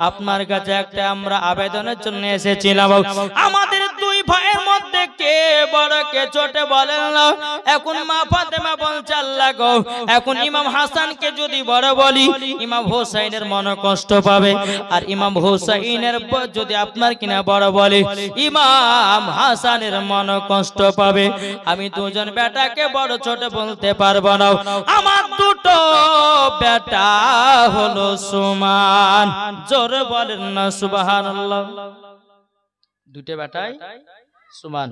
আপনার কাছে একটা আমরা আবেদনের জন্য এসেছিলাম, আমাদের দুই ভাইয়ের মধ্যে কে বড় কে ছোট বলেন না। এখন মা ফাতেমা বলছে আল্লাহ গো, এখন ইমাম হাসানকে যদি বড় বলি ইমাম হোসাইনের মনে কষ্ট পাবে, আর ইমাম হোসাইনের যদি আপনার কিনা বড় বলে ইমাম হাসানের মনে কষ্ট পাবে। আমি দুজন বেটাকে বড় ছোট বলতে পারবো না, আমার দুটো বেটা হলো সমান। জোরে বলেন না সুবহানাল্লাহ। দুটো বেটাই সমান।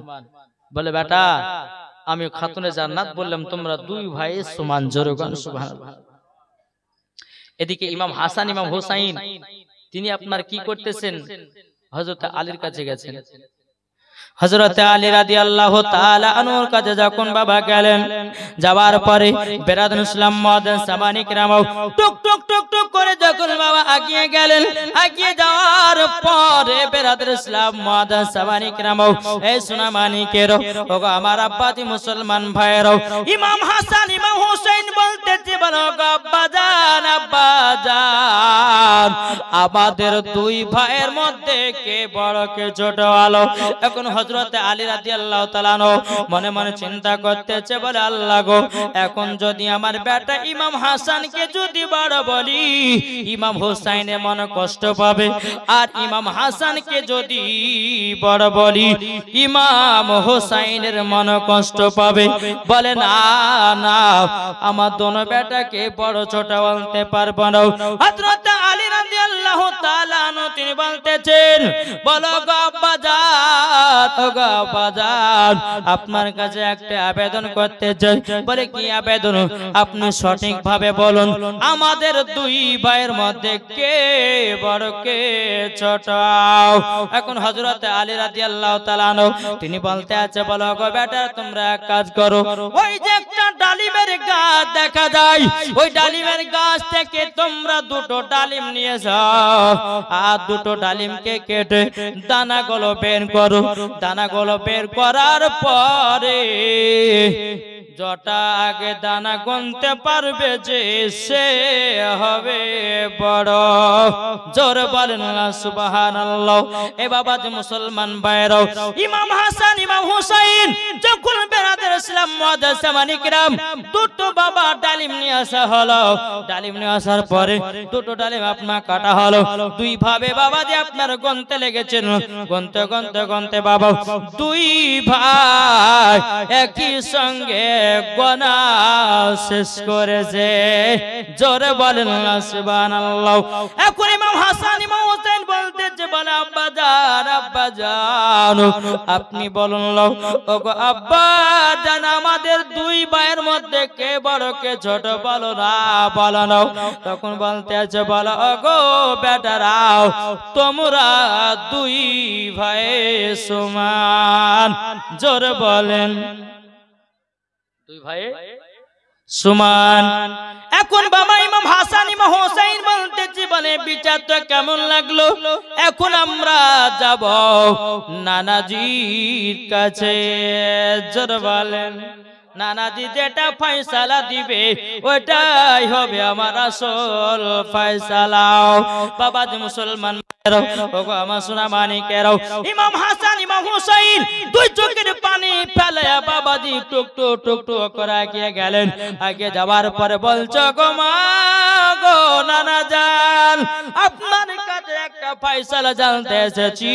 বলে বেটা আমি খাতুনে জান্নাত বললাম, তোমরা দুই ভাই সমান। জোরে বলেন সুবহানাল্লাহ। এদিকে ইমাম হাসান ইমাম হোসাইন তিনি আপনার কি করতেছেন, হযরত আলীর কাছে গেছেন। হযরত আলী রাদিয়াল্লাহু তাআলা আনহুর কাছে যখন বাবা গেলেন, যাওয়ার পরে বেরাদুল ইসলাম মুআদ্দিন সামানী কিরাম টুক টুক টুক টুক করে যখন বাবা এগিয়ে গেলেন, এগিয়ে যাওয়ার পরে বেরাদুল ইসলাম মুআদ্দিন সামানী কিরাম এই সোনামানিকেরও ওগো আমার আব্বাজি মুসলমান ভাইয়েরও ইমাম হাসান ইমাম হোসেন বলতেছে, বলো গো আব্বাজান আব্বাজান আমাদের দুই ভাইয়ের মধ্যে কে বড় কে ছোট আলো। এখন হযরত আলী রাদিয়াল্লাহু তাআলা মনে মনে চিন্তা করতেছে, বলে আল্লাহ গো, এখন যদি আমার বেটা ইমাম হাসানকে যদি বড় বলি ইমাম হোসাইনের মনে কষ্ট পাবে, আর ইমাম হাসানকে যদি বড় বলি ইমাম হোসাইনের মনে কষ্ট পাবে। বলে না না, আমার দোনো বেটাকে বড় ছোট বলতে পারবো না। হযরত আলী রাদিয়াল্লাহু তাআলা তিনি বলতেছেন, বলো গো আব্বাজান ওগো আব্বাজান আপনার কাছে একটা আবেদন করতে চাই। বলে কি আবেদন? আপনি সঠিক ভাবে বলুন, আমাদের দুই ভাইয়ের মধ্যে কে বড় কে ছোট। এখন হযরত আলী রাদিয়াল্লাহু তাআলা তিনি বলতে আছে, বলো গো বেটা তোমরা এক কাজ করো, ওই যে একটা ডালিমের গাছ দেখা যায়, ওই ডালিমের গাছ থেকে তোমরা দুটো ডালিম নিয়ে যাও, আর দুটো ডালিমকে কেটে দানাগুলো বের করো। দানাগুলো বের করার পরে যটা আগে দানা গুনতে পারবে যে সে হবে বড়। জোরে বলেন না সুবহানাল্লাহ। এ বাবা যে মুসলমান ভাইরাও, ইমাম হাসান ইমাম হোসেন যখন বেরাদুল ইসলাম মুআদ্দিন সামানী কিরাম দুটো বাবা ডালিম নিয়ে আসা হলো, ডালিম নিয়ে আসার পরে দুটো ডালিম আপনার কাটা হলো। দুই ভাবে বাবা যে আপনার গুনতে লেগেছেন, গুনতে গুনতে গুনতে বাবা দুই ভাই একই সঙ্গে গোনা শেষ করেছে। জোরে বলেন না সুবহানাল্লাহ। এখন ইমাম হাসান ইমাম হোসেন বলতেছে, বলে আব্বাজান আব্বাজান আপনি বলুন ওগো আব্বাজান আমাদের দুই ভাইয়ের মধ্যে কে বড় কে ছোট বলো না বলো না। তখন বলতে আছে, বলো ওগো বেটারাও তোমরা দুই ভাই সমান। জোরে বলেন দুই ভাই সমান। এখন বাবা ইমাম হাসান ইমাম হোসেন বলতেছি, বলে বিচার তো কেমন লাগলো, এখন আমরা যাব নানাজির কাছে। জোরে বলেন নানাজি যেটা ফয়সালা দিবে ওটাই হবে আমার আসল ফয়সালা। বাবাজি মুসলমান ওগো আমার সোনা মানিকেরাও, ইমাম হাসান ইমাম হোসেন দুই চোখের পানি ফেলে বাবাজি টুক টুক টুক টুক করে এগিয়ে গেলেন। আগে যাওয়ার পরে বলছো গো মা গো নানা জান আপনার কাছে একটা ফয়সালা জানতে এসেছি।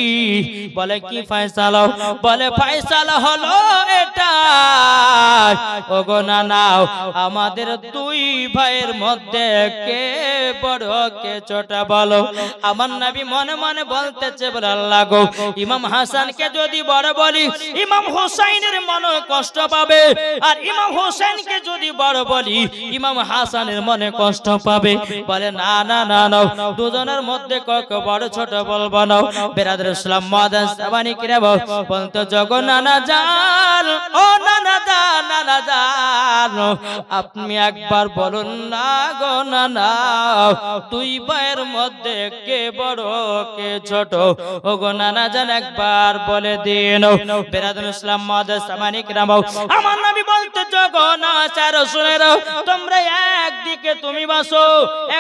বলে কি ফয়সালা? বলে ফয়সালা হলো এটা ওগো নানা আমাদের দুই ভাইয়ের মধ্যে কে বড় কে ছোট বলো। আমার নবী মনে মনে বলতেছে, বলে আল্লাহ গো ইমাম হাসানকে যদি বড় বলি ইমাম হোসেনের মনে কষ্ট পাবে, আর ইমাম হোসেনকে যদি বড় বলি ইমাম হাসানের মনে কষ্ট পাবে। বলে না না না না দুজনের মধ্যে কাউকে বড় ছোট বলবো না। বেরাদুল ইসলাম মুআদ্দিন সামানী কিরাম বলতো, জগো নানা জান ও নানা জান নানা জান আপনি একবার বলুন না গো নানা দুই ভাইয়ের মধ্যে কে বড় কে ছোট? ওগো নানা জান একবার বলে দিন। বেরাদুল ইসলাম মুআদ্দাস সামানিক রাম, আমার নবী বলতে জগো না চার শুনেরো, তোমরা একদিকে তুমি বসো,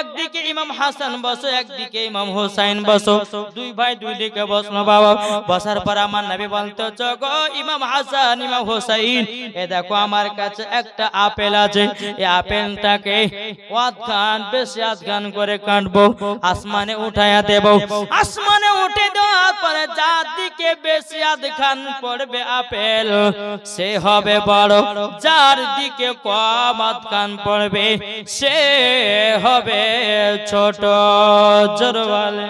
একদিকে ইমাম হাসান বসো, একদিকে ইমাম হুসাইন বসো। দুই ভাই দুই দিকে বসলো বাবা। বসার পর আমার নবী বলতে জগো ইমাম হাসান ইমাম হুসাইন, এ দেখো আমার কাছে একটা আপেল আছে, এই আপেলটাকে আধখান বেশি আধখান করে কাটবো, আসমানে উঠায়া দেব। আসমানে উঠে দেওয়ার পরে যার দিকে বেশি আধখান পড়বে আপেল সে হবে বড়, যার দিকে কম আধখান পড়বে সে হবে ছোট। জোরে বলে।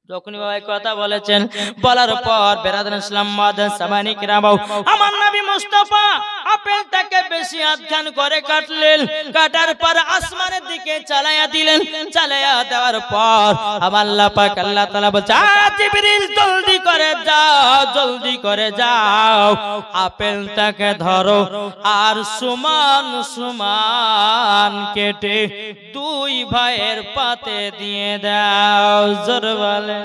যখনই বাবা কথা বলেছেন, বলার পর বেরাদুল ইসলাম মুআদ্দাস সামানিক রাম, আমার নবী মুস্তাফা আপেলটাকে বেশি আধখান করে কাটলেন। কাটার পর আসমানের দিকে চালায়া দিলেন। চালায়া দেওয়ার পর আমার আল্লাহ পাক আল্লাহ তাআলা বলছে, জিবরিল জলদি করে যাও, জলদি করে যাও, আপেলটাকে ধরো আর সমান সমান কেটে দুই ভাইয়ের পাতে দিয়ে দাও। জোরে বলে।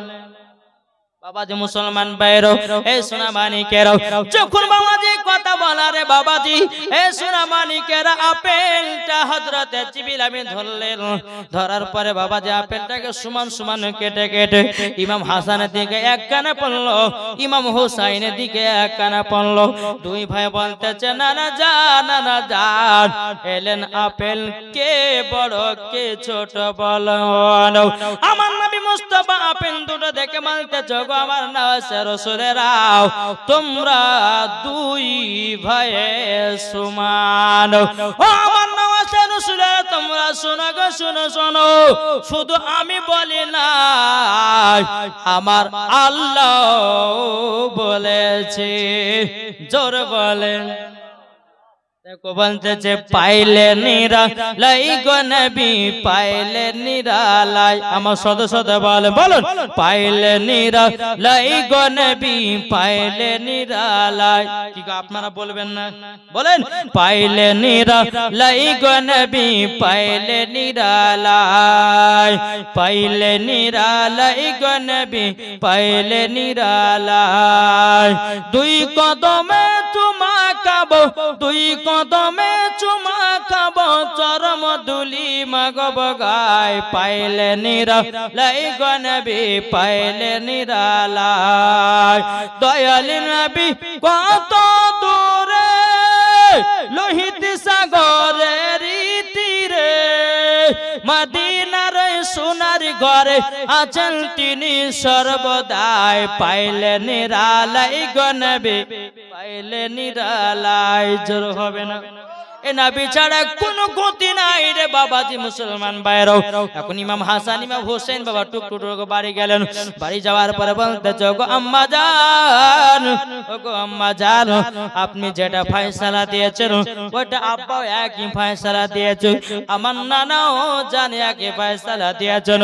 বাবাজি মুসলমান ভাইরো, এ সোনা মানিকেরা, যখন বাবাজি কথা বলা রে বাবাজি, এ সোনা মানিকেরা, আপেলটা হযরতে জিবরিল আমি ধরলেন। ধরার পরে বাবাজি আপেলটাকে সমান সমান কেটে কেটে ইমাম হাসানের দিকে এক কানা পড়লো, ইমাম হুসাইনের দিকে এক কানা পড়লো। দুই ভাই বলতেছে নানা জান, নানা জান, এলেন আপেল কে বড় কে ছোট বলো। আমার নবী মুস্তাফা আপেল দুটো দেখে বলতেছে আমার নওয়াজে রাসূলেরাও, তোমরা দুই ভাইয়ে সমান। ও আমার নওয়াজে রাসূলেরা, তোমরা শোনো গো, শোনো শোনো, শুধু আমি বলি না, আমার আল্লাহ বলেছে। জোরে বলেন। দেখো বলতেছে পাইলে নিরালাই গো নবী, পাইলে নিরালাই। আমার সদস্য বলেন, বলুন, পাইলে নিরালাই গো নবী, পাইলে নিরালাই। কি গো আপনারা বলবেন না? বলেন, পাইলে নিরালাই গো নবী, পাইলে নিরালাই, পাইলে নিরালাই গো নবী, পাইলে নিরালাই। দুই কদমে চুমা খাবো, দুই কদমে চুমা খাবো, চরম ধুলি মাগব গায়, পাইলে নিরালাই গো নবী, পাইলে নিরালাই। দয়ালি নবী কত দূরে, লোহিত সাগরের তীরে, মদিনার সোনার ঘরে আছেন তিনি সর্বদাই, পাইলে নিরালাই গো নবী, পাইলে নিরালাই। জোর হবে না? এ নবী ছাড়া কোনো গতি নাই রে বাবাজি মুসলমান ভাইরাও। এখন ইমাম হাসান ইমাম হোসেন বাবা টুক টুক বাড়ি গেলেন। বাড়ি যাওয়ার পরে বলতেছে, ওগো আম্মা জান, ওগো আম্মা জান, আপনি যেটা ফয়সালা দিয়েছেন ওটা আব্বাও একই ফয়সালা দিয়েছে, আমার নানাও জানে একই ফয়সালা দিয়েছেন।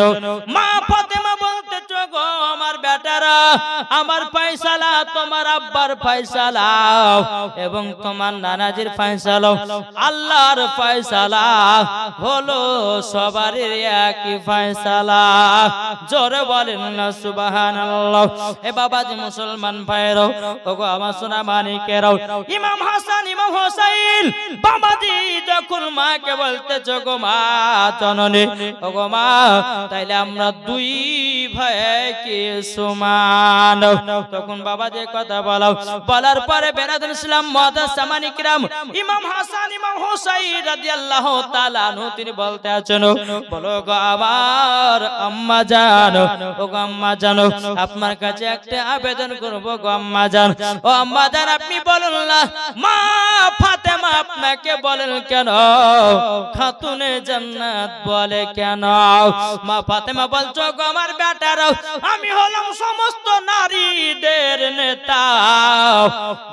মা ফাতেমা বলতেছে, গো আমার বেটারা, আমার ফয়সালা তোমার আব্বার ফয়সালা এবং তোমার নানাজির ফয়সালা আল্লাহর ফয়সালা হলো সবার একই ফয়সালা। জোরে বলেন না সুবহানাল্লাহ। এ বাবাজি মুসলমান ভাইরাও, ওগো আমার সোনা মানিকেরাও, ইমাম হাসান ইমাম হোসেন বাবাজি যখন মাকে বলতেছে, গো মা জননী, ওগো মা, তাইলে আমরা দুই ভাই কি সমান? তখন বাবাজি কথা বলাও। বলার পরে বেরাদুল ইসলাম মুআদ্দাস সামানিক রাম, ইমাম হাসান ইমাম হুসাইন রাদিয়াল্লাহু তাআলা আনহু তিনি বলতে আছেন, বলো গো আমার আম্মা জান, ও গো আম্মা জান, আপনার কাছে একটা আবেদন করব গো আম্মা জান। ও আম্মা জান, আপনি বলুন না, মা ফাতেমা আপনাকে বলেন কেন খাতুনে জান্নাত বলে কেন? মা ফাতেমা বলছো, গো আমার বেটারা, আমি হলাম সমস্ত নারীদের নেতা,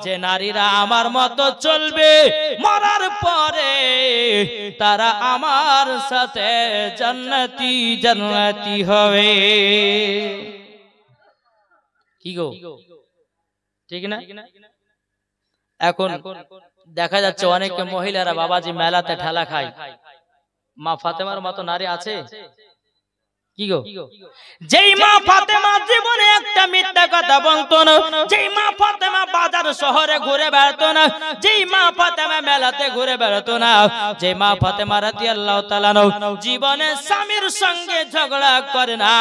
যে নারীরা আমার মতো চলবে মরার পরে তারা আমার সাথে জান্নাতি জান্নাতি হবে। কি গো, ঠিক না? এখন দেখা যাচ্ছে অনেক মহিলারা বাবাজি মেলাতে ঠেলা খায়। মা ফাতেমার মতো নারী আছে কি গো যেই মা ফাতেমা জীবনে একটা মিথ্যা কথা বলতো না, যেই মা ফাতেমা বাজার শহরে ঘুরে বেড়াতো না, যেই মা ফাতেমা মেলাতে ঘুরে বেড়াতো না, যেই মা ফাতেমা রাদিয়াল্লাহু তাআলা জীবনে স্বামীর সঙ্গে ঝগড়া করে না।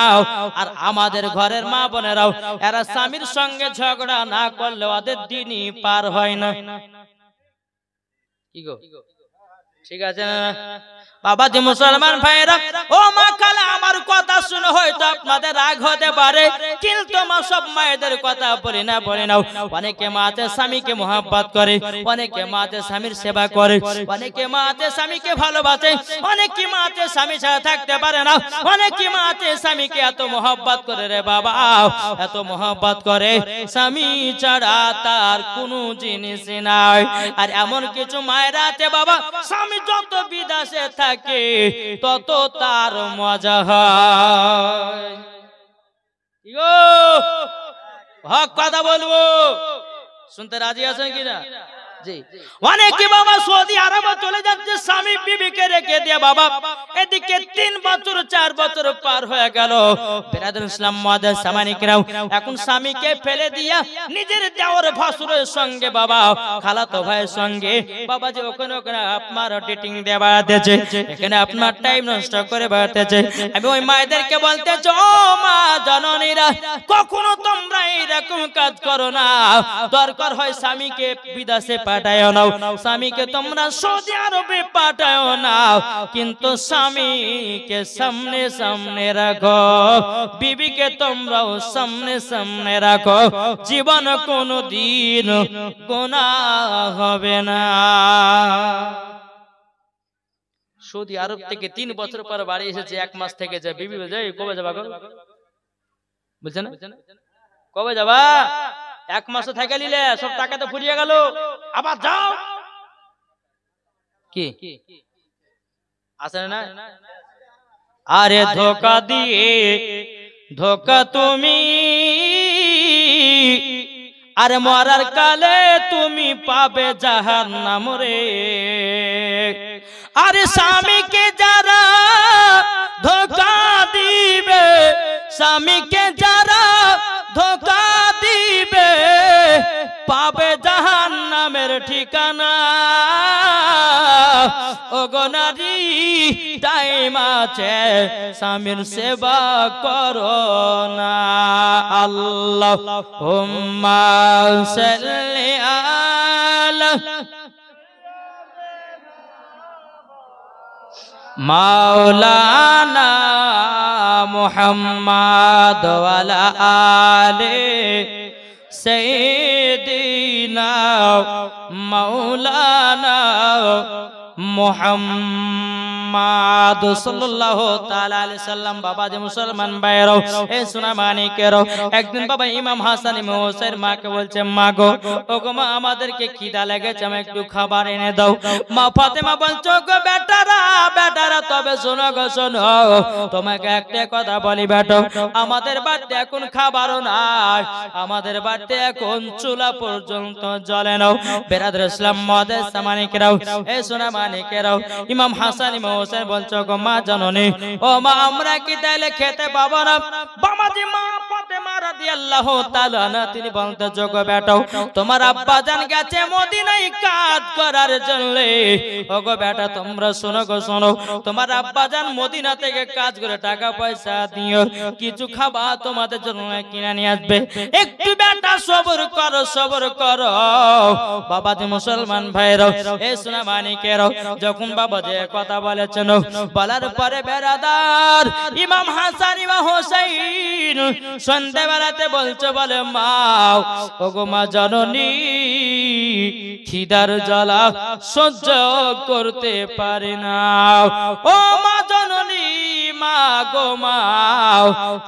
আর আমাদের ঘরের মা বোনেরাও এরা স্বামীর সঙ্গে ঝগড়া না করলে ওদের দিনই পার হয় না। কি গো ঠিক আছে না বাবাজি মুসলমান ভাইরা? ও মা খালা আমার কথা শুনে হয়তো আপনাদের রাগ হতে পারে, কিন্তু মা সব মায়েদের কথা বলি না বলে নাও। অনেকে মা আছে স্বামীকে মোহাব্বত করে, অনেকে মা আছে স্বামীর সেবা করে, অনেকে মা আছে স্বামীকে ভালোবাসে, অনেকে মা আছে স্বামী ছাড়া থাকতে পারে না, অনেকে মা আছে স্বামীকে এত মোহাব্বত করে রে বাবা, এত মোহাব্বত করে স্বামী ছাড়া তার কোনো জিনিস নাই। আর এমন কিছু মায়েরা আছে বাবা স্বামী যত বিদেশে থাকে তত তার মজা হয়। হক কথা বলবো, শুনতে রাজি আছেন কিনা? অনেকে বাবা সৌদি আরবে চলে যাচ্ছে স্বামী বিবিকে রেখে দিয়ে বাবা, এদিকে 3 বছর 4 বছর পার হয়ে গেল। বিরাদর ইসলাম মুআদ্দাস সামানিকরাও এখন স্বামীকে ফেলে দিয়া নিজের দেওর ভাসুরের সঙ্গে বাবা খালাতো ভাইয়ের সঙ্গে বাবা যে ওখানে ওখানে আপনার ডেটিং দিয়ে বেড়াতেছে, এখানে আপনার টাইম নষ্ট করে বেড়াতেছে। আমি ওই মায়েদেরকে বলতে চাই, ও মা জননীরা, কখনো তোমরা এরকম কাজ করো না। দরকার হয় স্বামীকে বিদেশে পাঠায়ও না, স্বামীকে তোমরা সৌদি আরবে পাঠায়ও না, কিন্তু স্বামীকে সামনে সামনে রাখো, বিবিকে তোমরাও সামনে সামনে রাখো, জীবন কোনদিন গুনাহ হবে না। সৌদি আরব থেকে 3 বছর পর বাড়ি এসেছে, 1 মাস থেকে যায়। বিবি যাই কবে যাবা বলছে না, কবে যাবা? 1 মাস থেকে নিলে সব টাকা তো ফুরিয়ে গেল, আবার যাও। কি আসে না? আরে ধোকা দিয়ে ধোকা তুমি, আরে মরার কালে তুমি পাবে জাহান্নাম রে। আরে স্বামীকে যারা ধোকা দিবে, স্বামীকে যারা ধোকা দিবে, পাবে জাহান্নামের ঠিকানা। ওগো নারী টাইম আছে, স্বামীর সেবা করো না। আল্লাহুম্মা সাল্লি আলা মাওলানা মুহাম্মদ ওয়ালা আলে সাইয়্যিদিনা মাওলানা মুহাম্মদ সাল্লাল্লাহু তাআলা আলাইহি সাল্লাম। বাবা যে মুসলমান ভাইরা, এই সোনা মানিকেরা, একদিন বাবা ইমাম হাসান ইমাম হোসেন মাকে বলছে, মা গো, ওগো মা আমাদেরকে খিদা লেগেছে, আমি একটু খাবার এনে দাও। মা ফাতেমা বলছো, গো বেটারা বেটারা, তবে শোনো গো শোনো, তোমাকে একটা কথা বলি বেটা, আমাদের বাড়িতে এখন খাবারও নাই, আমাদের বাড়িতে এখন চুলা পর্যন্ত জ্বলে না। বিরাদর ইসলাম মুআদ্দাস সামানিকেরা, এই সোনা মানিকেরা, ইমাম হাসান ইমাম হোসেন বলছো, গো মা জননী, ও মা আমরা কি তাইলে খেতে পাবো না? বাবাজি মা ফাতেমা রাদিয়াল্লাহু তাআলা আনহা তিনি বলতে, গো বেটা তোমার আব্বা জান গেছে মদিনায় কাজ করার জন্য। ও গো বেটা তোমরা শোনো গো শোনো, তোমার আব্বা জান মদিনা থেকে কাজ করে টাকা পয়সা দিও, কিছু খাবার তোমাদের জন্য কিনে নিয়ে আসবে, একটু বেটা সবর করো সবর করো। বাবাজি মুসলমান ভাইরা, এই সোনা মানিকেরা, যখন বাবা যে কথা বলেছেন, বলার পরে বেরাদার ইমাম হাসান ইমাম হোসেন সন্ধ্যাবেলাতে বলছে, বলে মা, ওগো মা জননী, খিদার জ্বালা সহ্য করতে পারি না। ও মা জননী, মা গো মা,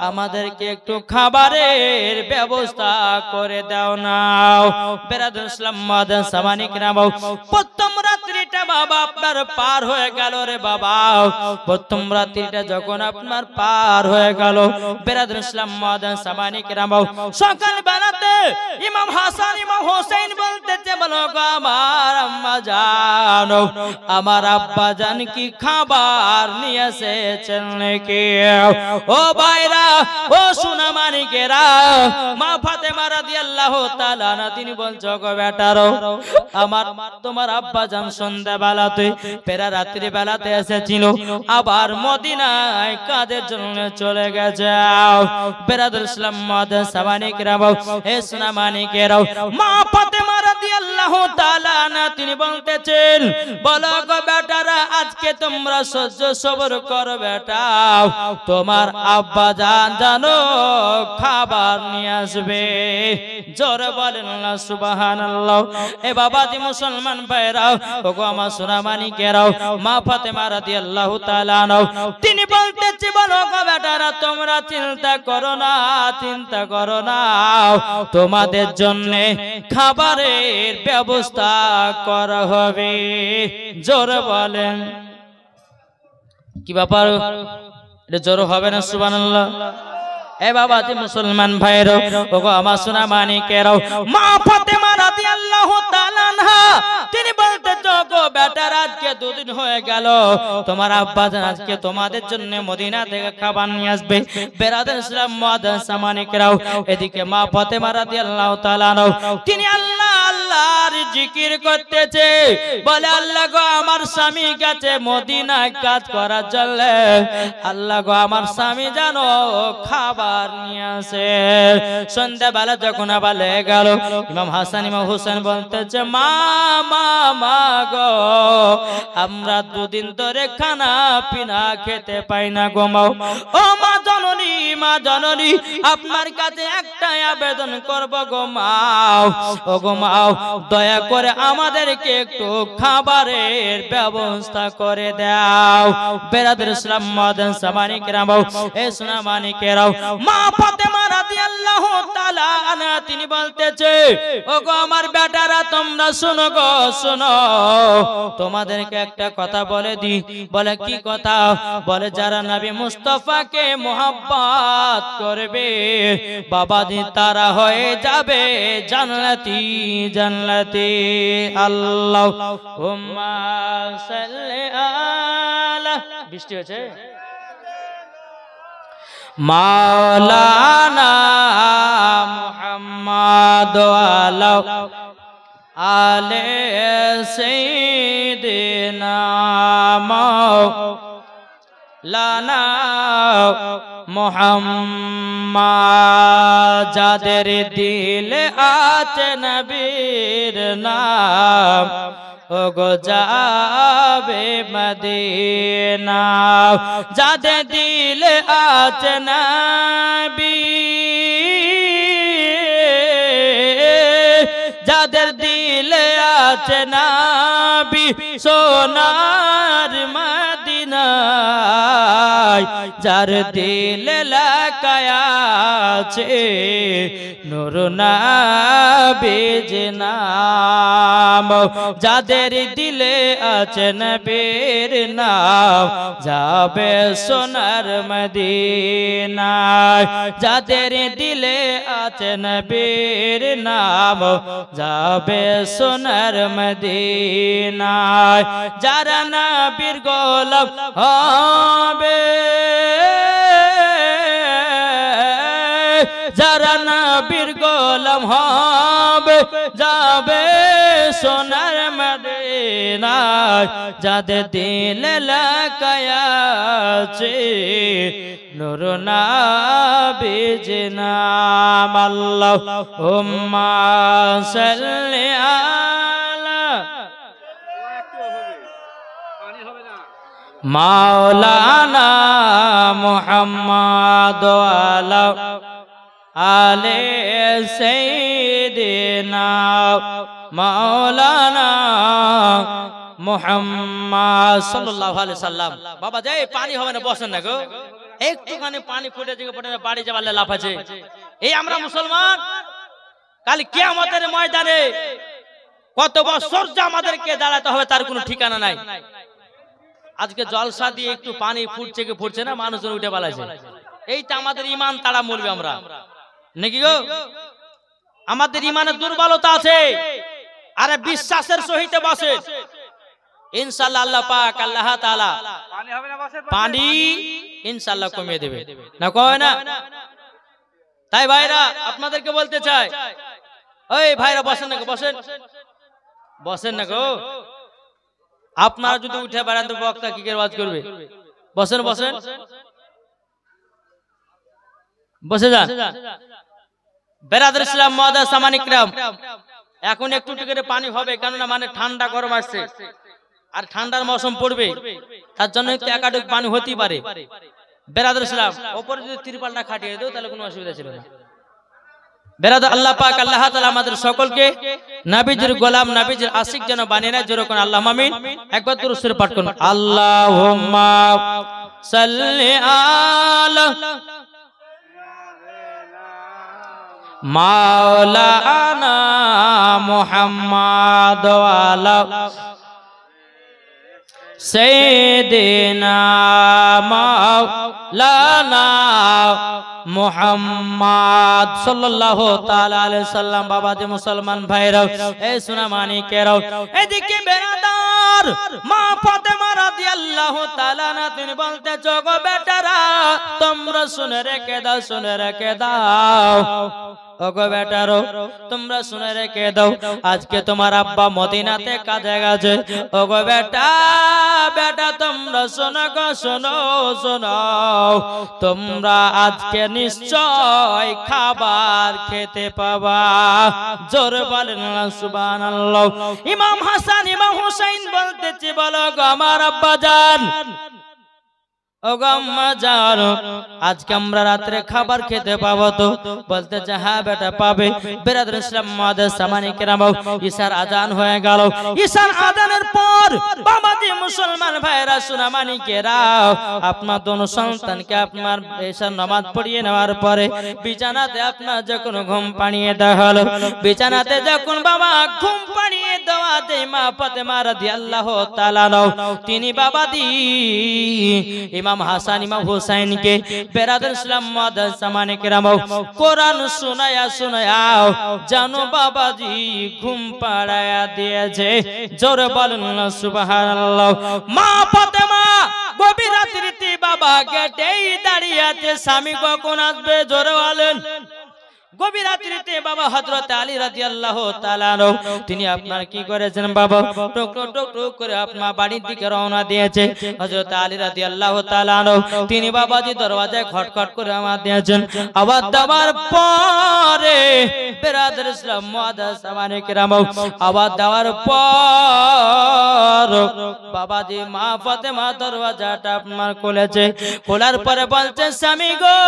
আমাদেরকে একটু খাবারের ব্যবস্থা করে দাও না। বিরাদর ইসলাম মুআদ্দাস সামানিকরা, প্রথম রাত্রিটা বাবা আপনার পার হয়ে গেল রে বাবা। প্রথম রাত্রিটা যখন আপনার পার হয়ে গেল, বেরাদুল ইসলাম মুআজ্জিন সামানি কেরাম, সকাল বেলাতে ইমাম হাসান ইমাম হোসেন বলতেছে, বলো গো আমার আম্মা জান, আমার আব্বা জান কি খাবার নিয়ে এসেছেন নাকি? ও ভাইরা, ও সোনা মানিকেরা, মা ফাতেমা রাদিয়াল্লাহু তাআলা আনহা তিনি বলছো, গো বেটারো, আমার তোমার আব্বা জান সন্ধ্যা বেলাতে পেরা রাত্রি বেলাতে এসেছিল, আবার মদিনায় কাদের জন্য চলে গেছে। বেরাদুল ইসলাম মুআজ্জিন সামানি কেরাম, হে সোনা মানিকেরা, মা ফাতেমা রাদিয়াল্লাহু তাআলা আনহা তিনি বলতেছেন, বলো গো বেটারা, আজকে তোমরা সহ্য সবর করো বেটা, তোমার আব্বা জান জানো খাবার নিয়ে আসবে। জোরে বলেন না সুবহানাল্লাহ। এ বাবাজি মুসলমান ভাইরা, ওগো আমার সোনা মানিকেরা, মা ফাতেমা রাদিয়াল্লাহু তাআলা আনহা তিনি বলতেছে, বলো গো বেটারা, তোমরা চিন্তা করো না, চিন্তা করো না, তোমাদের জন্য খাবারের ব্যবস্থা করা হবে। জোরে বলেন কি ব্যাপার, এটা জোর হবে না সুবহানাল্লাহ। এ বাবাজি মুসলমান ভাইরা, ওগো আমার সোনা মানিকেরা, মা ফাতেমা রাদিয়াল্লাহু তাআলা আনহা তিনি বলতেছে, গো বেটারা, আজকে দুদিন হয়ে গেল, তোমার আব্বা জান আজকে তোমাদের জন্য মদিনা থেকে খাবার নিয়ে আসবে। বেরাদুল ইসলাম মুআজ্জিন সামানি কেরাম, এদিকে মা ফাতেমা রাদিয়াল্লাহু তাআলা আনহা তিনি আল্লাহ আল্লাহর জিকির করতেছে, বলে, আল্লাহ গো আমার স্বামী গেছে মদিনায় কাজ করার জন্য, আল্লাহ গো আমার স্বামী জানো খাবার নিয়ে আসে। সন্ধ্যাবেলা যখন আবার লেগে গেল, ইমাম হাসান ইমাম হোসেন বলতেছে, মা মা মা গো, আমরা দুদিন ধরে খানা পিনা খেতে পাই না গো মা। ও মা জননী, মা জননী, আপনার কাছে একটাই আবেদন করব গো মা, ও গো মা, দয়া করে আমাদেরকে একটু খাবারের ব্যবস্থা করে দাও। বেরাদুল ইসলাম মুআজ্জিন সামানি কেরাম, এ সোনা মানিকেরা, মা ফাতেমা রাদিয়াল্লাহু তাআলা আনহা তিনি বলতেছে, ওগো আমার বেটারা, তোমরা শোনো গো, শোনো, তোমাদেরকে একটা কথা বলে দি। বলে কি কথা? বলে যারা নবী মুস্তাফাকে মুহাব্বত করবে বাবাজি, তারা হয়ে যাবে জান্নাতি জান্নাতি। আল্লাহুম্মা সাল্লি আলা, বৃষ্টি হয়েছে, মাওলানা মুহাম্মদ আলা আলে সাইয়্যিদিনা মাওলানা মুহাম্মদ, যাদের দিলে আছে নবীর নাম, ওগো যাবে মদিনা, যাদের দিলে আছে নবী, যাদের দিলে আছে নবী সোনার মদিনায়, যার দিলে লাকায়া আছে নূর নবীর নাম, যাদের দিলে আছে নবীর নাম, যাবে সোনার মদিনায়, যাদের দিলে আছে নবীর নাম, যাবে সোনার মদিনায়, যারা নবীর গোলাম হবে, যারা নবীর গোলাম হবে, যাবে সোনার মদিনায়, যাদের দিলে লাকায়া আছে নূর নবীর নাম। আল্লাহুম্মা সাল্লি আলা মাওলানা মুহাম্মদ আলা আলে সাইয়্যিদিনা মাওলানা মুহাম্মদ সাল্লাল্লাহু আলাইহি সাল্লাম। বাবা যাই পানি হবে না, বসেন না গো, একটুখানি পানি ফুটে দিকে পড়ে বাড়ি যাবার লাভ আছে। এই আমরা মুসলমান, কাল কিয়ামতের ময়দানে কত বছর যে আমাদেরকে দাঁড়াতে হবে তার কোনো ঠিকানা নাই। আজকে জলসা দিয়ে একটু পানি ফুটছে কি ফুটছে না, মানুষজন উঠে পালাইছে। এইটা আমাদের ইমান তারা বলবে আমরা নাকি গো? আমাদের ইমানের দুর্বলতা আছে। আরে বিশ্বাসের সহিত বসে ইনশাআল্লাহ আল্লাহ পাক আল্লাহ তাআলা পানি ইনশাআল্লাহ কমিয়ে দেবে না, কয় না? তাই ভাইরা আপনাদেরকে বলতে চাই, ওই ভাইরা বসেন না, বসেন বসেন না গো। আপনারা যদি উঠে বেড়ান তো বক্তা কি করে ওয়াজ করবে? বসেন বসেন বসে যান। বেরাদর ইসলাম মুআদ্দাস সামানি কিরাম, এখন একটু একটু করে পানি হবে, কেননা মানে ঠান্ডা গরম আসছে আর ঠান্ডার মৌসুম পড়বে, তার জন্য একটু একাধিক পানি হতেই পারে। বেরাদর ইসলাম উপরে যদি ত্রিপালটা খাটিয়ে দেও তাহলে কোনো অসুবিধা ছিল না। বেরাদর আল্লাহ পাক আল্লাহ তাআলা আমাদের সকলকে নবীজির গোলাম নবীজির আশিক যেন বানিয়ে নেয়। জোরে কোন আল্লাহুম্মা আমিন। একবার দুরূদ শরীফ পাঠ করুন। আল্লাহুম্মা সাল্লি আলা মাওলানা মুহাম্মাদ ওয়া আলা সাইয়্যিদিনা মাওলানা মুহাম্মাদ সাল্লাল্লাহু তাআলা আলাইহি সাল্লাম। বাবাজি মুসলমান ভাইরা, এই সোনা মানিকেরাও, এদিকে বেরাদার মা ফাতেমা রাদিয়াল্লাহু তাআলা না তিনি বলতে গো বেটারা তোমরা শুনে রেখে দাও, শুনে রেখে দাও। ওগো বেটারো তোমরা শুনে রেখে দাও, আজকে তোমার আব্বা মদিনাতে কাজে গেছে। ওগো বেটা বেটা তোমরা শোনো গো, শোনো শোনো, তোমরা আজকে নিশ্চয় খাবার খেতে পাবা। জোরে বলেন সুবহানাল্লাহ। ইমাম হাসান ইমাম হুসাইন বলতেছি, বলো গো আমার আব্বা জান, ওগো আম্মা জানো আজকে আমরা রাত্রে খাবার খেতে পাবো তো? বলতে যে হ্যাঁ বেটা পাবে। বেরাদর ইসলাম মুআদ্দাস সামানি কিরাম, ঈশার আজান হয়ে গেল। ঈশার আজানের পর বাবাজি মুসলমান ভাইরা সোনা মানিকেরাও, আপনার দোনো সন্তানকে আপনার ঈশার নামাজ পড়িয়ে নেওয়ার পরে বিছানাতে আপনার যখন ঘুম পাড়িয়ে দেওয়া হলো, বিছানাতে যখন বাবা ঘুম পাড়িয়ে দেওয়া যে মা ফাতেমা রাদিয়াল্লাহু তাআলা তিনি বাবাজি ইমাম হাসান ইমাম হুসাইনকে বেরাদর ইসলাম মুআদ্দাস সামানি কিরাম কোরআন শোনায়া শোনায়াও জানো বাবাজি ঘুম পাড়ায়া দিয়েছে। জোরে বলুন না সুবহানাল্লাহ। মা ফাতেমা গভীর রাত্রিতে বাবা গেটেই দাঁড়িয়ে আছে, স্বামী কখন আসবে? জোরে বলেন। গভীর রাত্রিতে বাবা হযরত আলী রাদিয়াল্লাহু তাআলা তিনি আপনার কি করেছেন বাবা, টুক টুক টুক করে আপনার বাড়ির দিকে রওনা দিয়েছে। হযরত আলী রাদিয়াল্লাহু তাআলা তিনি বাবাজি দরওয়াজায় খটখট করে আওয়াজ দিয়েছেন। আওয়াজ দেওয়ার পরে বেরাদর ইসলাম মুআদ্দাস সামানি কিরাম, আওয়াজ দেওয়ার পর বাবাজি মা ফাতেমা দরওয়াজাটা আপনার খুলেছে। খোলার পরে বলছে, স্বামী গো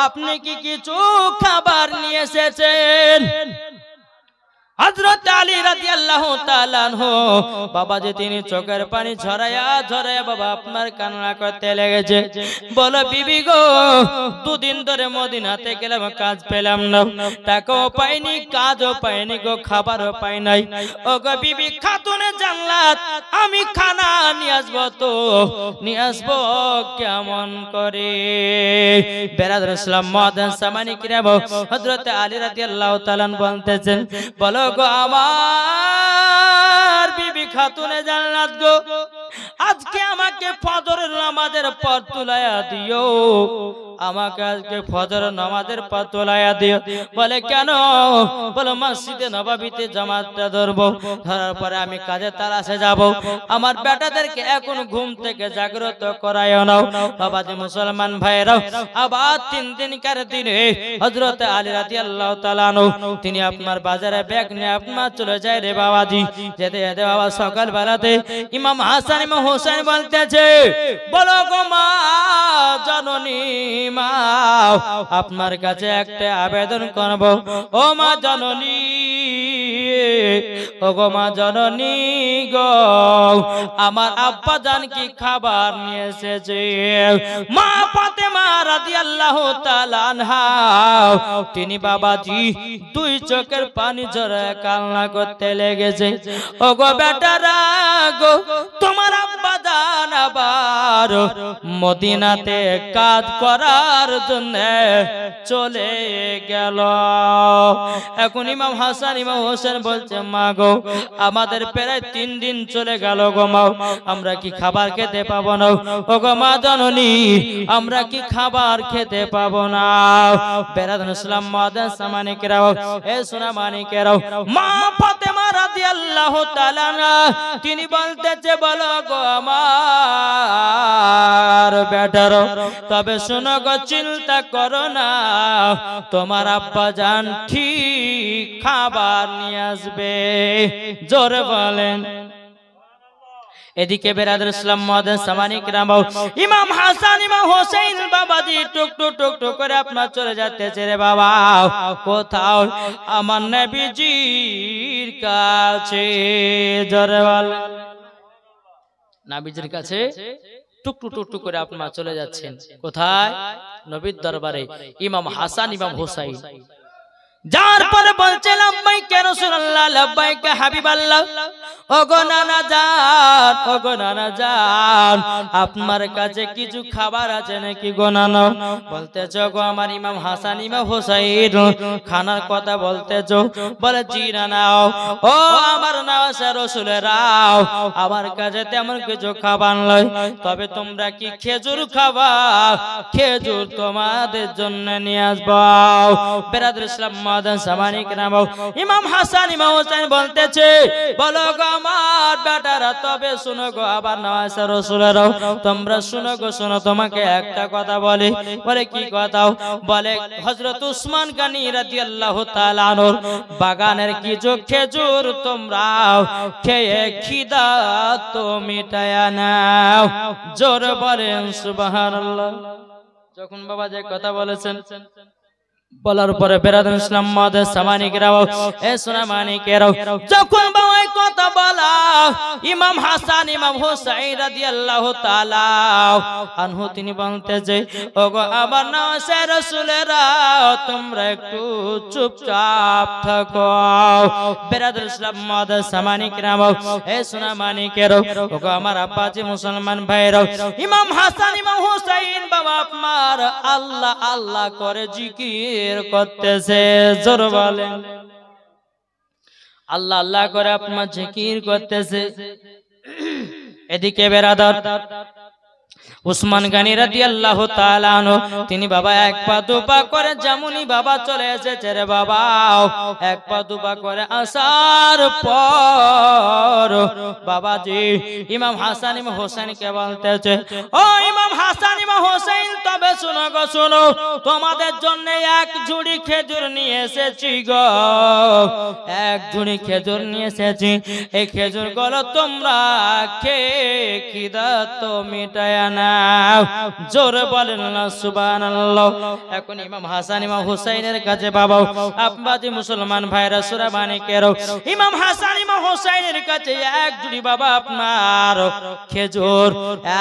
আপনি কি কিছু খাবার নিয়ে এসেছেন? হযরত আলী রাদিয়াল্লাহু তাআলা আনহু বাবাজি তিনি চোখের পানি ঝরায়া ঝরায়া বাবা আপনার কান্না করতে লেগেছে। বলো বিবি গো দুদিন ধরে মদিনাতে গেলাম, কাজ পেলাম না, টাকাও পাইনি, কাজও পাইনি গো, খাবারও পাই নাই। ও গো বিবি খাতুনে জান্নাত, আমি খানা নিয়ে আসবো তো নিয়ে আসবো কেমন করে? বেরাদর ইসলাম মুআদ্দাস সামানি কিরাম হযরত আলী রাদিয়াল্লাহু তাআলা বলতেছেন, বলো গো আমার বিবি খাতুনে জান্নাত গো, আজকে আমাকে ফজরের নামাজের পর তুলায়া দিও, আমাকে আজকে ফজরের নামাজের পর তুলায়া দিও। বলে কেন? বলো মসজিদে নববীতে জামাতটা ধরবো, ধরার পরে আমি কাজে তালাশে যাব, আমার বেটাদেরকে এখন ঘুম থেকে জাগ্রত করায়ও নাও। বাবাজি মুসলমান ভাইরাও, আবার 3 দিনকার দিনে হযরত আলী রাদিয়াল্লাহু তাআলা আনহু তিনি আপনার বাজারে ব্যাগ নিয়ে আপনার চলে যায় রে বাবাজি। যেতে যেতে বাবা সকাল বেলাতে ইমাম হাসান ইমাম হুসাইন বলতেছে, বলো গো মা জননী মা আপনার কাছে একটা আবেদন করব। ও মা জননী, ও গো মা জননী গো, আমার আব্বা জান কি খাবার নিয়ে এসেছে? মা ফাতেমা রাদিয়াল্লাহু তাআলা আনহা তিনি বাবাজি দুই চোখের পানি ঝরে কান্না করতে লেগেছে। ওগো বেটারা গো, তোমার আব্বা জান আবার মদিনাতে কাজ করার জন্য চলে গেল। এখন ইমাম হাসান ইমাম হোসেন বলছে, মা গো আমাদের প্রায় 3 দিন চলে গেল গো মা, আমরা কি খাবার খেতে পাবো না? ও গো মা জননী, আমরা কি খাবার খেতে পাবো না? বেরাদুল ইসলাম মাদান সামানিকেরাও, এ সোনা মানিকেরাও, মা ফাতেমা রাদিয়াল্লাহু তাআলা তিনি বলতেছে, বলো গো আমার বেটারো, তবে শোনো গো চিন্তা করো না, তোমার আব্বা জান ঠিক খাবার নিয়ে আসবে। জোরে বলেন। এদিকে বেরাদুল ইসলাম মাদান সামানিকেরাও, ইমাম হাসান ইমাম হোসেন বাবাজি টুক টুক টুক টুক করে আপনার চলে যাচ্ছে রে বাবা কোথাও? আমার নবীজির কাছে। জোরে বলেন। নবীজির কাছে টুক টুক টুক টুক করে আপনারা চলে যাচ্ছেন। কোথায়? নবীর দরবারে। ইমাম হাসান ইমাম হোসেন যার পরে বলছেন, লাব্বাইকা রাসূলুল্লাহ, লাব্বাইকা হাবিবাল্লাহ। ওগো নানা জান, ওগো নানা জান, আপনার কাছে কিছু খাবার আছে নাকি গো নানা? বলতেছো গো আমার ইমাম হাসান ইমাম হোসেন খানার কথা বলতেছো? বলে জি নানা। ও আমার নওয়াসে রাসূলেরাও, আমার কাছে তেমন কিছু খাবার নয়, তবে তোমরা কি খেজুর খাবা? খেজুর তোমাদের জন্য নিয়ে আসবো। বেরাদুল ইসলাম মাদান সামানিকেরাও, ইমাম হাসান ইমাম হোসেন বলতেছে, বলো গো আমার বেটারা, তবে শুনো গো আবার নওয়াসে রাসূলেরাও, তোমরা শুনো গো, শুনো, তোমাকে একটা কথা বলি। বলে কি কথা? বলে হযরত উসমান গনি রাদিয়াল্লাহু তাআলা আনহুর বাগানের কিছু খেজুর তোমরা খেয়ে খিদা তো মিটায়া নাও। জোরে বলেন সুবহানাল্লাহ। যখন বাবা যে কথা বলেছেন, বলার পরে বেরাদুল ইসলাম মাদান সামানিকেরাও, এ সোনা মানিকেরাও, যখন বাবা কথা বলা, ইমাম হাসান ইমাম হোসেন রাদিয়াল্লাহু তাআলা আনহু তিনি বলতেছে, ওগো আমার নওয়াসে রাসূলেরা, তোমরা একটু চুপচাপ থাকো। বেরাদুল ইসলাম মাদান সামানিকেরাও, এ সোনা মানিকেরাও, ওগো আমার আব্বাজি মুসলমান ভাইরাও, ইমাম হাসান ইমাম হোসেন বাবা আপনার আল্লাহ আল্লাহ করে জিকির করতেছে। জোর বলেন। আল্লাহ আল্লাহ করে আপনার জিকির করতেছে। এদিকে বেরাদার উসমান গনি রাদিয়াল্লাহু তাআলা আনহু তিনি বাবা এক পা দুপা করে যেমনই বাবা চলে এসেছে রে বাবা, এক পা দুপা করে আসার পর বাবাজি ইমাম হাসান ইমাম হোসেন কে বলতেছে, ও ইমাম হাসান ইমাম হোসেন, তবে শুনো গো শুনো, তোমাদের জন্য এক ঝুড়ি খেজুর নিয়ে এসেছি গো, এক ঝুড়ি খেজুর নিয়ে এসেছি। এই খেজুর গুলো তোমরা খেয়ে খিদা তো মিটায় না। জোরে বলেন না সুবহানাল্লাহ। এখন ইমাম হাসান ইমাম হুসাইনের কাছে বাবা আব্বাজি মুসলমান ভাইরা সূরা মানিকেরও, ইমাম হাসান ইমাম হুসাইনের কাছে এক ঝুড়ি বাবা আপনার খেজুর,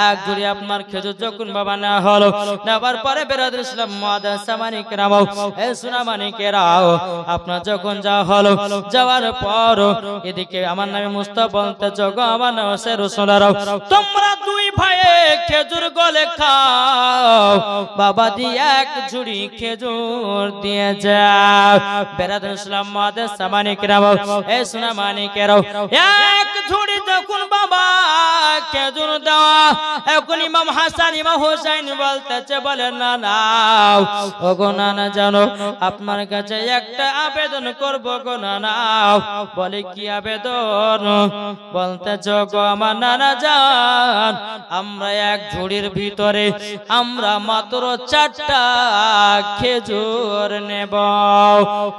এক ঝুড়ি আপনার খেজুর যখন বাবা না হলো, নেবার পরে বেরাদুল ইসলাম মাদান সামানিকেরাও, এ সূরা মানিকেরাও, আপনার যখন যা হলো, যাওয়ার পর এদিকে আমার নামে মুস্তাফা বলতে জগ আমার নওয়াসে রাসূলেরাও, তোমরা দুই ভাইয়ে খেজুর গলে খাও, বাবা দি এক ঝুড়ি খেজুর দিয়ে যাও। বেরাদুল ইসলাম মাদান সামানিকেরাও, এ সূরা মানিকেরাও, এক ঝুড়ি যখন বাবা খেজুর দেওয়া, এখন ইমাম হাসান ইমাম হোসেন বলতেছে, বলে না না ওগো না না, জানো আপনার কাছে একটা আবেদন করবো গো না না। বলে কি আবেদন? বলতেছ গো আমার নানা জান, আমরা এক ঝুড়ির ভিতরে আমরা মাত্র 4টা খেজুর নেব,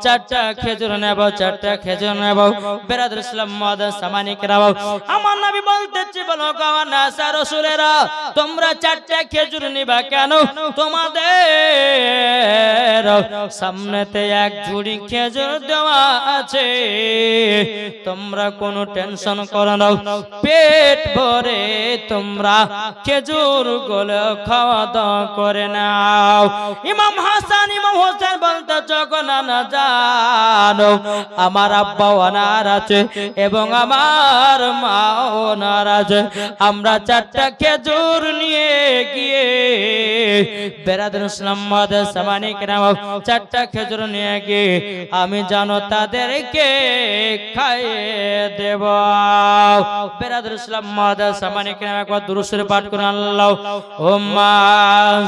4টা খেজুর নেব, 4টা খেজুর নেব। বেরাদুল ইসলাম মাদান সামানিকেরাও, আমার নবী বলতেছে, বলো গো আমার নওয়াসে রাসূলেরা, তোমরা 4টা খেজুর নিবা কেন? তোমাদের সামনেতে এক ঝুড়ি খেজুর দেওয়া আছে, তোমরা কোনো টেনশন করো না, পেট ভরে তোমরা খেজুর গুলো খাওয়া দাওয়া করে নাও। ইমাম হাসান ইমাম হোসেন বলতে যখন না জানো আমার আব্বা ওনার আছে এবং আমার মা ওনার আছে, আমরা চারটা খেজুর নিয়ে গিয়ে বেরাদুল ইসলাম মাদের সামানি কেরাম চারটা খেজুর নিয়ে গিয়ে আমি জানো তাদেরকে খাইয়ে দেব। বেরাদুল ইসলাম মাদের সামানি কেরাম একবার দুরূদ শরীফ পাঠ করুন। আল্লাহুম্মা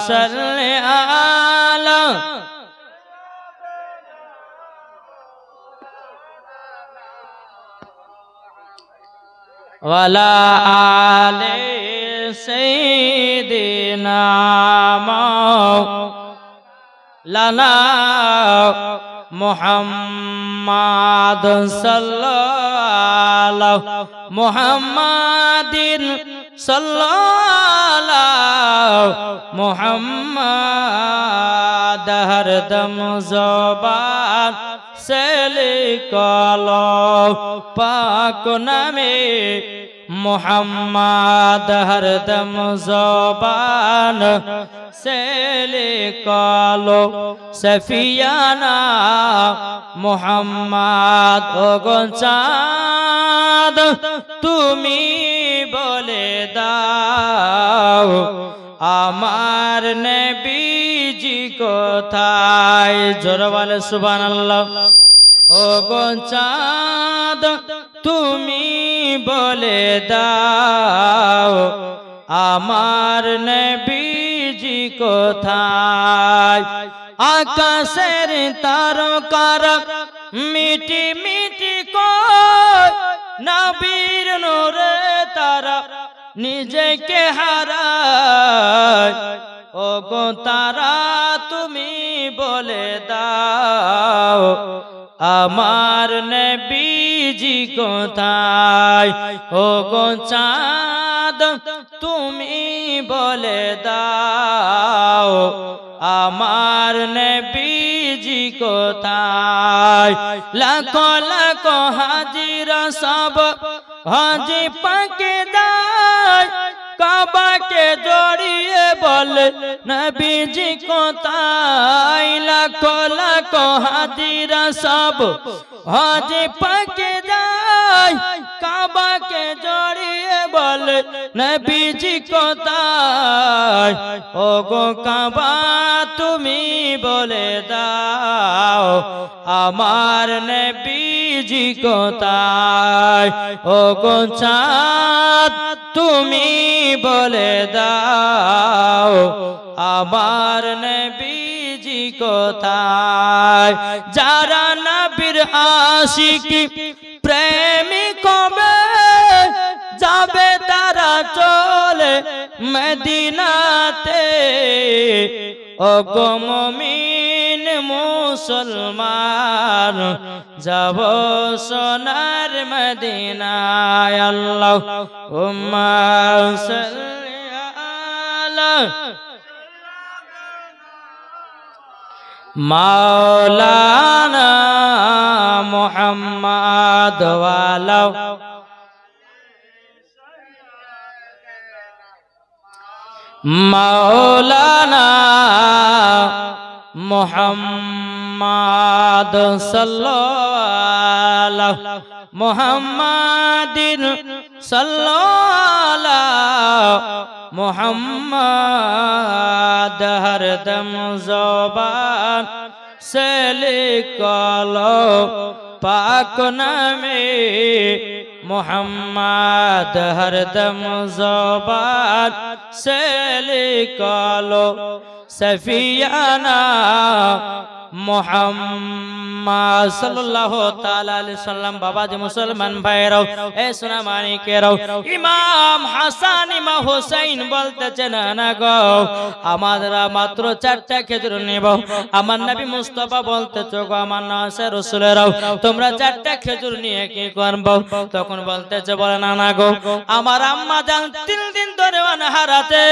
সাল্লি আলা ওয়ালা আলে সাইয়্যিদিনা মাওলানা মুহাম্মাদ সাল্লাল্লাহু মুহাম্মাদিন সাল্লাল্লাহু মুহাম্মাদ হরদম ज़बान से लिखलो पाक नामे मुहम्मद हरदम ज़बान से लिखलो सफियाना मुहम्मद ओगो चाँद तुमी बोले दाओ আমার নবীজি কোথায়, জোরে বলে সুবহানাল্লাহ। ও গো চাঁদ তুমি বলে দাও আমার নবীজি কোথায়, আকাশের তারকারা মিটি মিটি কয় নবীর নূরে তারা নিজেকে হারায়, ও গো তারা তুমি বলে দাও আমার নবীজি কোথায়, ও গো চাঁদ তুমি বলে দাও আমার নবীজি কোথায়। লাখো লাখো হাজিরা সব হাজি পাকে যায় কাবাকে জড়িয়ে বলে নবীজি কোথায়, লাখো লাখো হাজিরা সব হাজি পাকে যায় কাবাকে জড়িয়ে বলে নবীজি কোথায়, ও গো কাবা তুমি বলে দাও আমার নবীজি কোথায়, ও গো চাঁদ তুমি বলে দাও আমার নবীজি কোথায়। যারা নবীর আশিকি প্রেমিক হবে যাবে তারা চলে মদিনাতে, ও গো মুমিন মুসলমান যাব সোনার মদিনায়। আল্লাহুম্মা সাল্লি আলা মাওলানা মুহাম্মদ ওয়ালা মাওলানা মুহাম্মদ সাল্লাল্লাহু মুহাম্মাদিন সাল্লাল্লাহু মুহাম্মদ হরদম ज़बान से लिखलो पाक नामे मुहम्मद हरदम ज़बान से लिखलो सफियाना मुहम्मद सल्लल्लाहु ताला अलैहि वसल्लम। बाबा जी मुसलमान भाईराও এ সোনা মানিকেরাও ইমাম হাসান ইমাম হুসাইন বলতেছেন না গো আমরা মাত্র চারটা খেজুর নেব। আমার নবী মুস্তাফা বলতেছো গো আমার নাসে রাসূলেরাও তোমরা চারটা খেজুর নিয়ে কি করবে? তখন বলতেছে বলে না না গো আমার আম্মা জান 3 দিন ধরে অনাহারাতে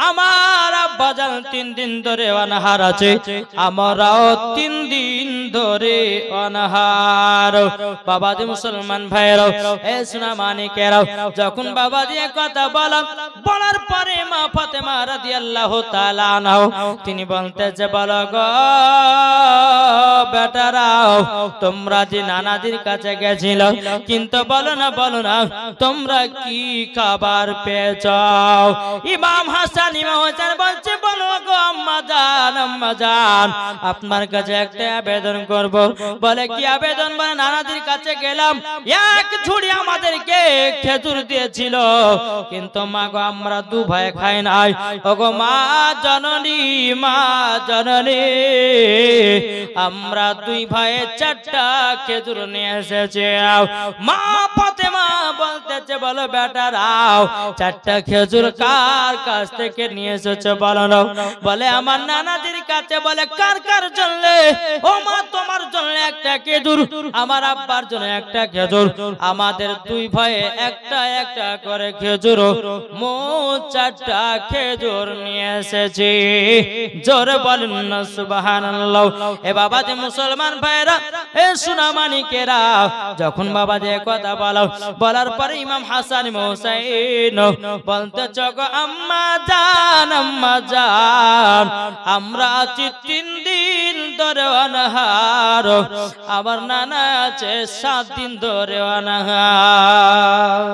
আমার আব্বাজান 3 দিন ধরে অনাহার আছে, আমরাও 3 দিন ধরে অনাহার। বাবাজি মুসলমান ভাইরাও, এ সোনা মানিকেরাও, যখন বাবাজি কথা বলার পরে মা ফাতেমা রাদিয়াল্লাহু তাআলা আনহা তিনি বলতেছে, বলো গো বেটারাও, তোমরা যে নানাজির কাছে গেছিল, কিন্তু বলো না তোমরা কি খাবার পেয়েছো? ইমাম হাসান ইমাম হোসেন বলছে, বলো গো আম্মা জান, আপনার কাছে একটা আবেদন করব। বলে কি আবেদন? বলে নানাজির কাছে গেলাম, এক ঝুড়ি আমাদেরকে খেজুর দিয়েছিল, কিন্তু মা গো আমরা 2 ভাই খাই নাই। ওগো মা জননী আমরা 2 ভাইয়ে 4টা খেজুর নিয়ে এসেছি। মা ফাতেমা বলতেছে, বলো বেটারাও 4টা খেজুর কার কাছ থেকে নিয়ে এসেছো বলো না? বলে আমার নানাজির কাছে। বলে কার জন্য? ও মা তোমার জন্য একটা খেজুর, আমার আব্বার জন্য একটা খেজুর, আমাদের 2 ভাইয়ে একটা করে খেজুর, মোট 4টা খেজুর নিয়ে এসেছি। জোরে বলেন না সুবহানাল্লাহ। এ বাবাজি মুসলমান ভাইরা, এ সোনা মানিকেরা, যখন বাবাজি কথা বলার পরে ইমাম হাসান ইমাম হোসেন বলতে চক, আম্মা জান আমরা আছি 3 দিন ধরে অনাহার, আমার নানা আছে 7 দিন ধরে অনাহার।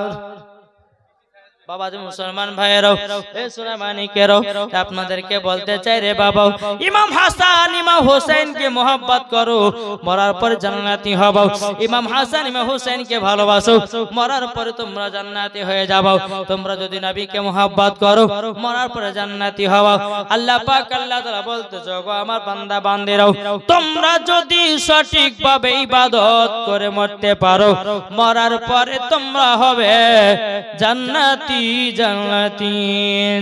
বাবাজি মুসলমান ভাইয়েরাও, এ সোনা মানিকেরাও, আপনাদেরকে বলতে চাই রে বাবা, ইমাম হাসান ইমাম হোসেনকে মহব্বত করো, মরার পরে জান্নাতি হবো। ইমাম হাসান ইমাম হোসেনকে ভালোবাসো, মরার পরে তোমরা জান্নাতি হয়ে যাবে। তোমরা যদি নবীকে মহব্বত করো, মরার পরে জান্নাতি হও। আল্লাহ পাক আল্লাহ তাআলা বলতেছে, গো আমার বান্দা বান্দিরাও, তোমরা যদি সঠিকভাবে ইবাদত করে মরতে পারো, মরার পরে তোমরা হবে জান্নাতি।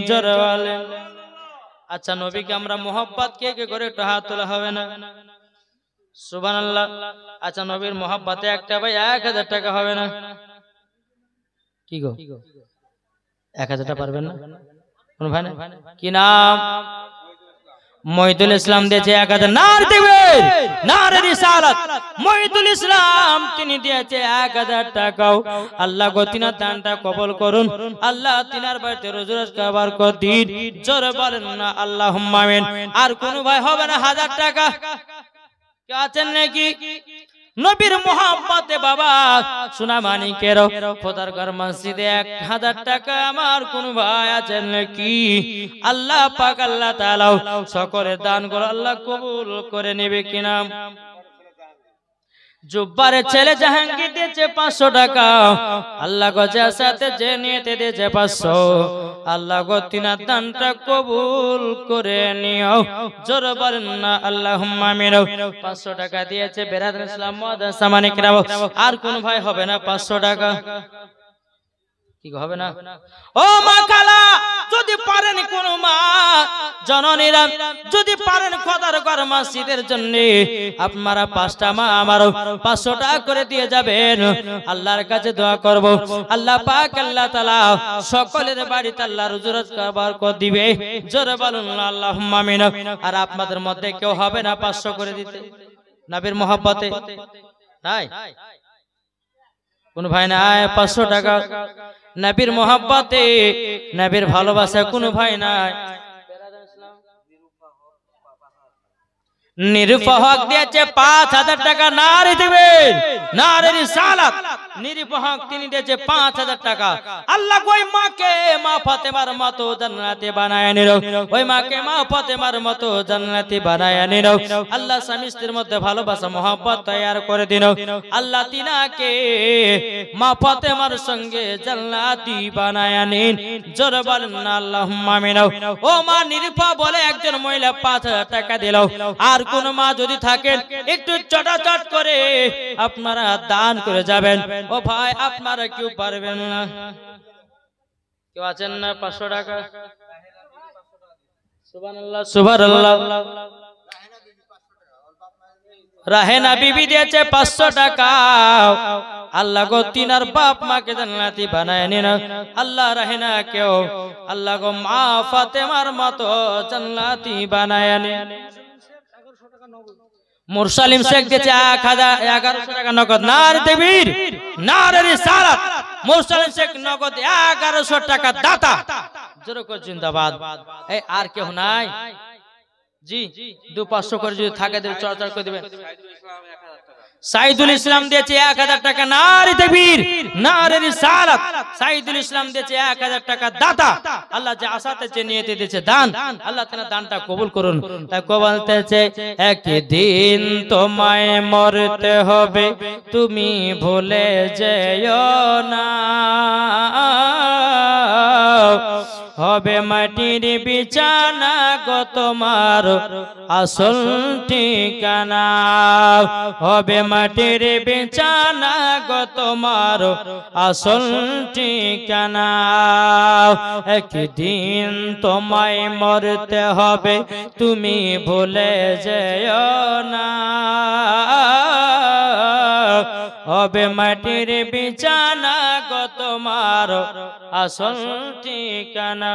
জোরে বলেন। আচ্ছা, নবীকে আমরা মোহাব্বত কে করে একটু হাত তোলা হবে না? সুবহানাল্লাহ। আচ্ছা, নবীর মোহাব্বতে একটা ভাই 1000 টাকা হবে না? কি গো 1000 টাকা পারবেন না? কোন ভাই না? কি নাম? মহিদুল ইসলাম দিয়েছে 1000। নার দিবেন, নারে রিসালাত। মহিদুল ইসলাম তিনি দিয়েছে 1000 টাকাও। আল্লাহ গো তিনার দানটা কবুল করুন। আল্লাহ তিনার বাড়িতে রোজ খাবার কর দিন। জোরে বলেন না আল্লাহুম্মা আমিন। আর কোন ভাই হবে না 1000 টাকা? কে আছেন নাকি? নবীর মোহাব্বতে বাবা সোনা মানিকেরও খোদার ঘর মসজিদে 1000 টাকা আমার কোন ভাই আছেন নাকি? আল্লাহ পাক আল্লাহ তাআলা সকলের দান করে আল্লাহ কবুল করে নেবে কিনা? জুব্বারের ছেলে জাহাঙ্গীর দিয়েছে 500 টাকা। আল্লাহ গজার সাথে যে নিয়েতে দিয়েছে 500। আল্লাহ গো তিনার দানটা কবুল করে নিও। জোরে বলেন না আল্লাহুম্মা আমিন। 500 টাকা দিয়েছে বেরাদার ইসলাম মাদ্রাসা মানিকরাও। আর কোন ভাই হবে না 500 টাকা? কি হবে না? ও মা খালা, যদি পারেন কোন মা জননীরা, যদি পারেন খোদার ঘর মসজিদের জন্য আপনারা 5টা মা আমারও 500 টাকা করে দিয়ে যাবেন। আল্লাহর কাছে দোয়া করব, আল্লাহ পাক আল্লাহ তাআলা সকলের বাড়িতে আল্লাহ রুজুরাত খাবার করে দিবে। জোরে বলুন আল্লাহুম্মা আমিন। আর আপনাদের মধ্যে কেউ হবে না 500 করে দিতে নবীর মোহাব্বতে? নাই কোন ভাই নাই 500 টাকা নবীর মোহাব্বতে, নবীর ভালোবাসা কোন ভাই নাই? নিরুপহক দিয়েছে 5000 টাকা। নারে দিবেন, নারে রিসালাত। নিরুপহক তিনি দিয়েছে 5000 টাকা। আল্লাহ ওই মাকে মা ফাতেমার মতো জান্নাতে বানায় নিল। ওই মাকে মা ফাতেমার মতো জান্নাতে বানায় নিল। আল্লাহ স্বামী স্ত্রীর মধ্যে ভালোবাসা মোহাব্বত তৈয়ার করে দিল। আল্লাহ তিনাকে মা ফাতেমার সঙ্গে জান্নাতি বানায় নিন। জোরে বলেন না আল্লাহুম্মা আমিন। ও মা নিরুপা বলে একজন মহিলা 5000 টাকা দিল। আর কোন মা যদি থাকেন একটু চটাচট করে আপনারা দান করে যাবেন। ও ভাই আপনারা কেউ পারবেন না? কেউ আছেন না 500 টাকা? সুবহানাল্লাহ সুবহানাল্লাহ। রাহেনা বিবি দিয়েছে 500 টাকা। আল্লাহ গো তিনার বাপ মাকে জান্নাতি বানায় নিন আল্লাহ রাহেনা কেউ আল্লাহ গো মা ফাতেমার মতো জান্নাতি বানায় নিন মুরসালিম শেখ দিয়েছে 1100 টাকা নগদ নারে তাকবীর নারে রিসালাত মুরসালিম শেখ নগদ 1100 টাকা দাতা জোরে করে জিন্দাবাদ এই আর কেউ নাই জি 200-500 করে যদি থাকে দেবে চর্চা করে দিবেন সাইদুল ইসলাম দিয়েছে 1000 টাকা নারে তাকবীর নারে রিসালাত সাইদুল ইসলাম দিয়েছে 1000 টাকা দাতা আল্লাহ যে আশাতে যে নিয়তে দিয়েছে দান আল্লাহ তাআলা দানটা কবুল করুন তাই কো বলতেছে একদিন তোমায় মরতে হবে তুমি ভুলে যেও না হবে মাটির বিছানা গো তোমার আসল ঠিকানা হবে মাটির বিছানা গো তোমার আসল ঠিকানা একদিন তোমায় মরতে হবে তুমি ভুলে যেও না হবে মাটির বিছানা গো তোমার আসল ঠিকানা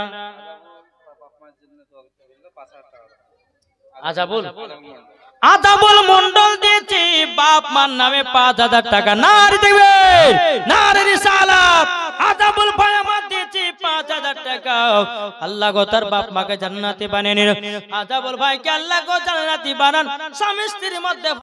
আজাবুল মন্ডল দিয়েছি বাপ মার নামে 5000 টাকা নারে তাকবীর নারে রিসালাত আজাবুল ভাই আমার দিয়েছি 5000 টাকা আল্লাহ গো তার বাপ মাকে জান্নাতি বানিয়ে নিন আজাবুল ভাইকে আল্লাহ গো জান্নাতি বানান স্বামী স্ত্রীর মধ্যে